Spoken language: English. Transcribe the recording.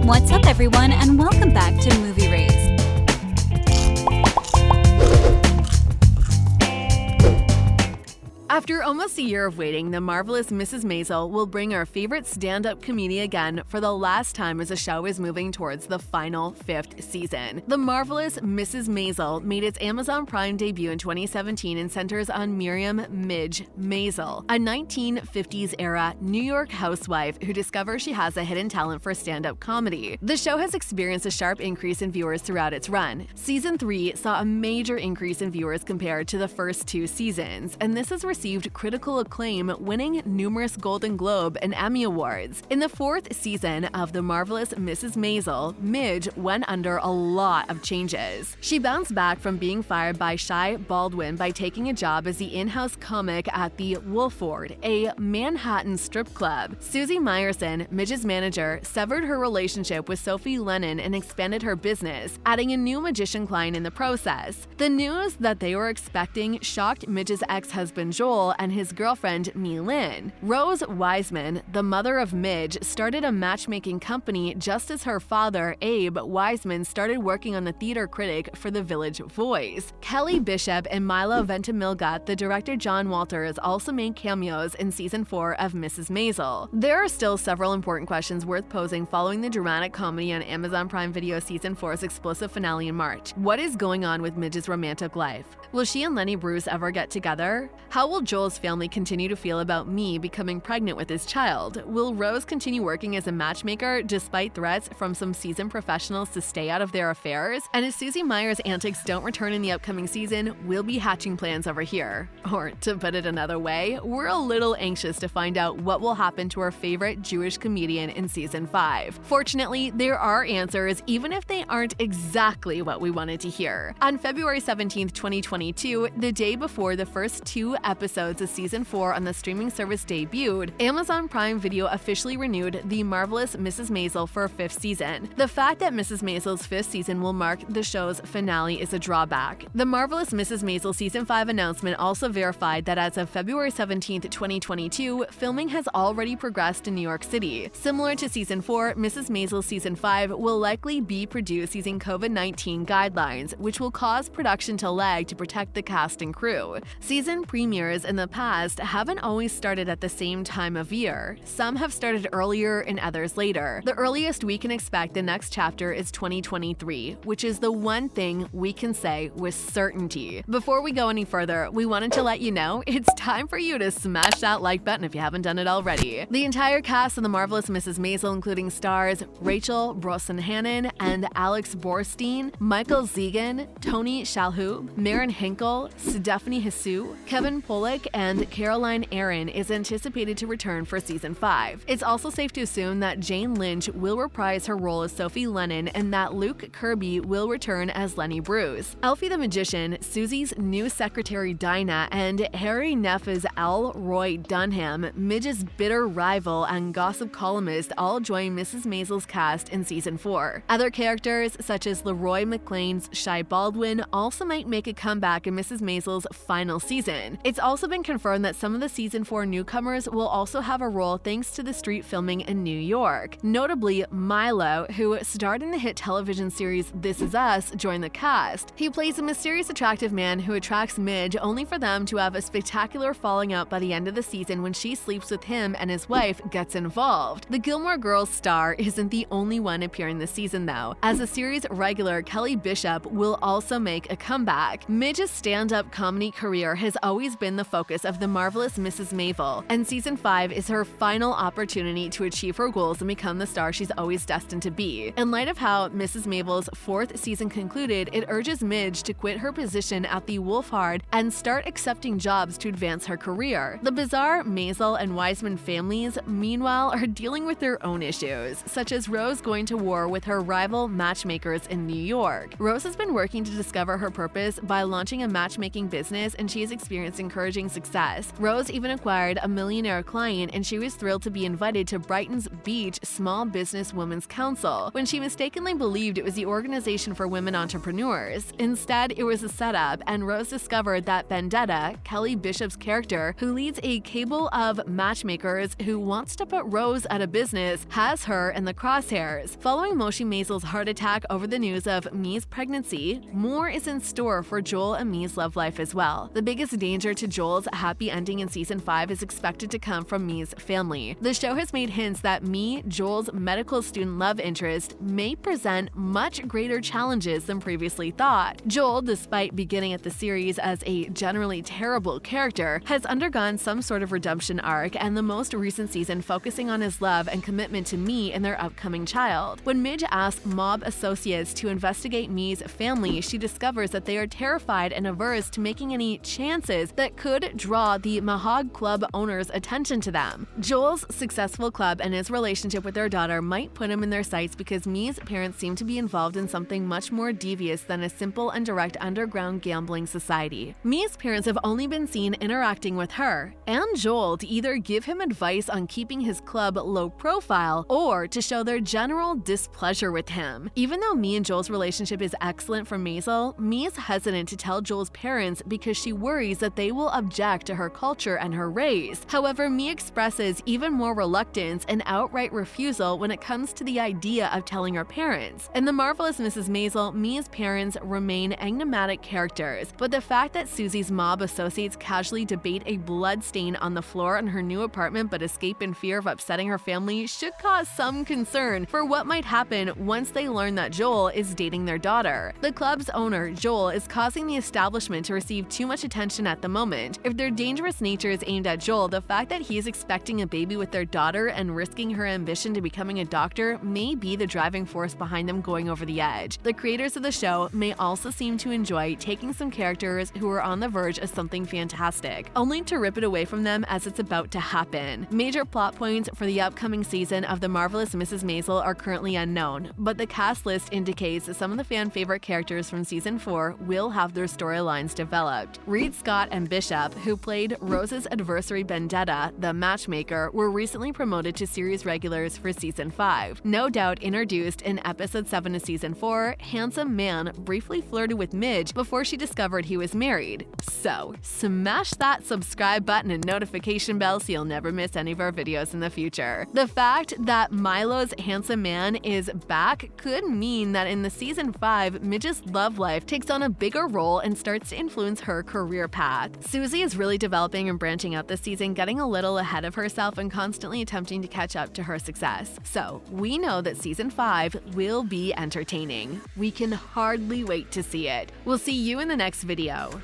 What's up, everyone, and welcome back to Movie Raised. After almost a year of waiting, the marvelous Mrs. Maisel will bring our favorite stand-up comedian again for the last time as the show is moving towards the final 5th season. The marvelous Mrs. Maisel made its Amazon Prime debut in 2017 and centers on Miriam Midge Maisel, a 1950s-era New York housewife who discovers she has a hidden talent for stand-up comedy. The show has experienced a sharp increase in viewers throughout its run. Season 3 saw a major increase in viewers compared to the first 2 seasons, and this has received critical acclaim, winning numerous Golden Globe and Emmy Awards. In the 4th season of The Marvelous Mrs. Maisel, Midge went under a lot of changes. She bounced back from being fired by Shy Baldwin by taking a job as the in-house comic at the Wolford, a Manhattan strip club. Susie Meyerson, Midge's manager, severed her relationship with Sophie Lennon and expanded her business, adding a new magician client in the process. The news that they were expecting shocked Midge's ex-husband Joel and his girlfriend Mi-Lin. Rose Wiseman, the mother of Midge, started a matchmaking company just as her father, Abe Wiseman, started working on the theater critic for The Village Voice. Kelly Bishop and Milo Ventimiglia, the director John Walters, also made cameos in season 4 of Mrs. Maisel. There are still several important questions worth posing following the dramatic comedy on Amazon Prime Video season 4's explosive finale in March. What is going on with Midge's romantic life? Will she and Lenny Bruce ever get together? How will Joel's family continue to feel about me becoming pregnant with his child? Will Rose continue working as a matchmaker despite threats from some seasoned professionals to stay out of their affairs? And if Susie Meyer's antics don't return in the upcoming season, we'll be hatching plans over here. Or to put it another way, we're a little anxious to find out what will happen to our favorite Jewish comedian in season 5. Fortunately, there are answers, even if they aren't exactly what we wanted to hear. On February 17, 2022, the day before the first 2 episodes of season 4 on the streaming service debuted, Amazon Prime Video officially renewed The Marvelous Mrs. Maisel for a 5th season. The fact that Mrs. Maisel's 5th season will mark the show's finale is a drawback. The Marvelous Mrs. Maisel season 5 announcement also verified that as of February 17, 2022, filming has already progressed in New York City. Similar to season 4, Mrs. Maisel season 5 will likely be produced using COVID-19 guidelines, which will cause production to lag to protect the cast and crew. Season premieres in the past haven't always started at the same time of year. Some have started earlier and others later. The earliest we can expect the next chapter is 2023, which is the one thing we can say with certainty. Before we go any further, we wanted to let you know it's time for you to smash that like button if you haven't done it already. The entire cast of The Marvelous Mrs. Maisel, including stars Rachel Brosnahan and Alex Borstein, Michael Zegen, Tony Shalhoub, Maren Hinkle, Stephanie Hsu, Kevin Pollak, and Caroline Aaron, is anticipated to return for season 5. It's also safe to assume that Jane Lynch will reprise her role as Sophie Lennon and that Luke Kirby will return as Lenny Bruce. Elfie the Magician, Susie's new secretary Dinah, and Harry Neff's Al Roy Dunham, Midge's bitter rival and gossip columnist, all join Mrs. Maisel's cast in season 4. Other characters, such as Leroy McLean's Shy Baldwin, also might make a comeback in Mrs. Maisel's final season. It's also been confirmed that some of the season 4 newcomers will also have a role thanks to the street filming in New York. Notably, Milo, who starred in the hit television series This Is Us, joined the cast. He plays a mysterious, attractive man who attracts Midge only for them to have a spectacular falling out by the end of the season when she sleeps with him and his wife gets involved. The Gilmore Girls star isn't the only one appearing this season though, as a series regular Kelly Bishop will also make a comeback. Midge's stand-up comedy career has always been the focus of The Marvelous Mrs. Maisel, and season 5 is her final opportunity to achieve her goals and become the star she's always destined to be. In light of how Mrs. Maisel's 4th season concluded, it urges Midge to quit her position at the Wolfhard and start accepting jobs to advance her career. The bizarre Maisel and Wiseman families, meanwhile, are dealing with their own issues, such as Rose going to war with her rival matchmakers in New York. Rose has been working to discover her purpose by launching a matchmaking business, and she has experienced encouraging surging success. Rose even acquired a millionaire client, and she was thrilled to be invited to Brighton's Beach Small Business Women's Council when she mistakenly believed it was the organization for women entrepreneurs. Instead, it was a setup, and Rose discovered that Vendetta, Kelly Bishop's character, who leads a cabal of matchmakers who wants to put Rose out of business, has her in the crosshairs. Following Moshi Maisel's heart attack over the news of Mi's pregnancy, more is in store for Joel and Mi's love life as well. The biggest danger to Joel's happy ending in season 5 is expected to come from Mi's family. The show has made hints that Mi, Joel's medical student love interest, may present much greater challenges than previously thought. Joel, despite beginning at the series as a generally terrible character, has undergone some sort of redemption arc, and the most recent season focusing on his love and commitment to Mi and their upcoming child. When Midge asks mob associates to investigate Mi's family, she discovers that they are terrified and averse to making any chances that could draw the Mahog Club owners' attention to them. Joel's successful club and his relationship with their daughter might put him in their sights because Mi's parents seem to be involved in something much more devious than a simple and direct underground gambling society. Mi's parents have only been seen interacting with her and Joel to either give him advice on keeping his club low profile or to show their general displeasure with him. Even though Mi and Joel's relationship is excellent for Maisel, Mi is hesitant to tell Joel's parents because she worries that they will object to her culture and her race. However, Mi expresses even more reluctance and outright refusal when it comes to the idea of telling her parents. In The Marvelous Mrs. Maisel, Mi's parents remain enigmatic characters, but the fact that Susie's mob associates casually debate a blood stain on the floor in her new apartment but escape in fear of upsetting her family should cause some concern for what might happen once they learn that Joel is dating their daughter. The club's owner, Joel, is causing the establishment to receive too much attention at the moment. If their dangerous nature is aimed at Joel, the fact that he is expecting a baby with their daughter and risking her ambition to becoming a doctor may be the driving force behind them going over the edge. The creators of the show may also seem to enjoy taking some characters who are on the verge of something fantastic, only to rip it away from them as it's about to happen. Major plot points for the upcoming season of The Marvelous Mrs. Maisel are currently unknown, but the cast list indicates that some of the fan-favorite characters from season 4 will have their storylines developed. Reed Scott and Bishop, who played Rose's adversary Vendetta, the matchmaker, were recently promoted to series regulars for season 5. No Doubt introduced in episode 7 of season 4, handsome man briefly flirted with Midge before she discovered he was married. So, smash that subscribe button and notification bell so you'll never miss any of our videos in the future. The fact that Milo's handsome man is back could mean that in the season 5, Midge's love life takes on a bigger role and starts to influence her career path. Susie is really developing and branching out this season, getting a little ahead of herself and constantly attempting to catch up to her success. So, we know that season 5 will be entertaining. We can hardly wait to see it. We'll see you in the next video.